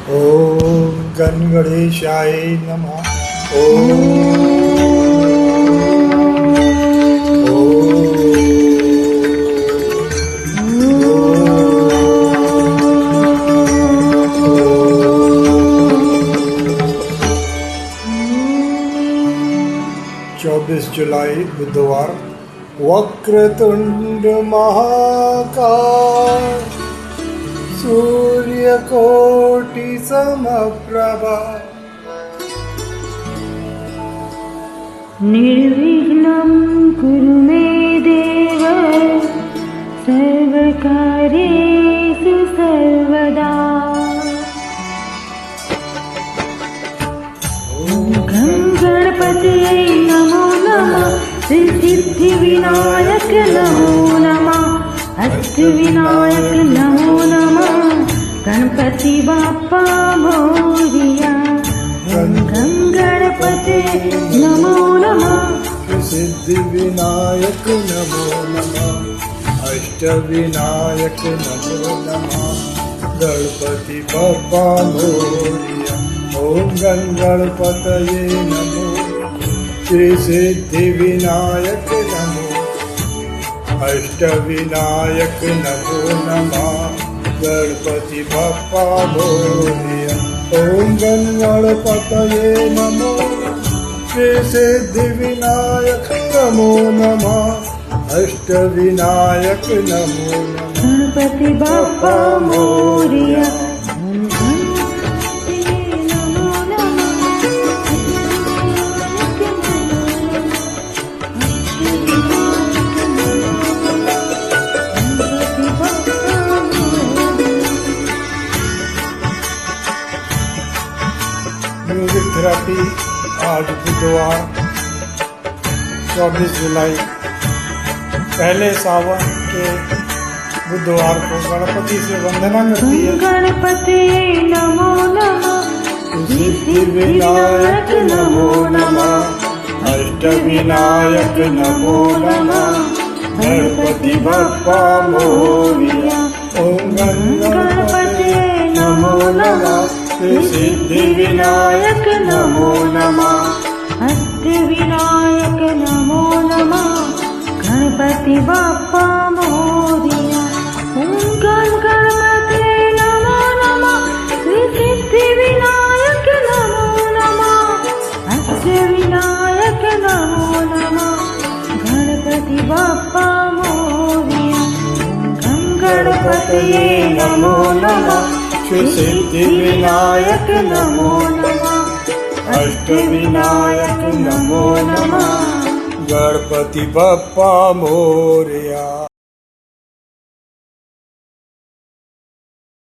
ओम गणगणेशाय नमः। ओम जुलाई बुधवार। वक्रतुंड महाकाय सूर्यकोटि समप्रभा निर्विघ्नं कुरु मे देव सर्वकार्येषु सर्वदा। गणपतये नमो नमः। सिद्धिविनायक नमो नमः। अष्टविनायक नमो नमः। गणपति बाप्पा मोरया। गणपते नमो नमः। सिद्धिविनायक नमो नमः। अष्टविनायक नमो नमः। गणपति बाप्पा मोरया। ओम गणपतये नमो। श्री सिद्धिविनायक नमो। अष्टविनायक नमो नमः। गणपति बाप्पा मोरया। ओम गणपतये नमो। श्री सिद्धिविनायक नमो नमः। अष्टविनायक नमो नमः। गणपति बाप्पा मोरया। म्यूजिक थेरेपी आज बुधवार 24 जुलाई पहले सावन के बुधवार को गणपति से वंदना करती है। गणपति नमो नमः। सिद्धिविनायक नमो नमः। अष्टविनायक नमो नमः। गणपति बाप्पा मोरया। ओम गणपति नमो नमः। सिद्धिविनायक नमो नमः। अष्टविनायक नमो नमः। गणपति बाप्पा मोरया। ओम गणपति नमो नमः। सिद्धिविनायक नमो नमः। अष्टविनायक नमो नमः। गणपति बाप्पा मोरया। गणपति नमो नमः। श्री सिद्धिविनायक नमो नमः। अष्टविनायक नमो नमः। गणपति बाप्पा मोरया।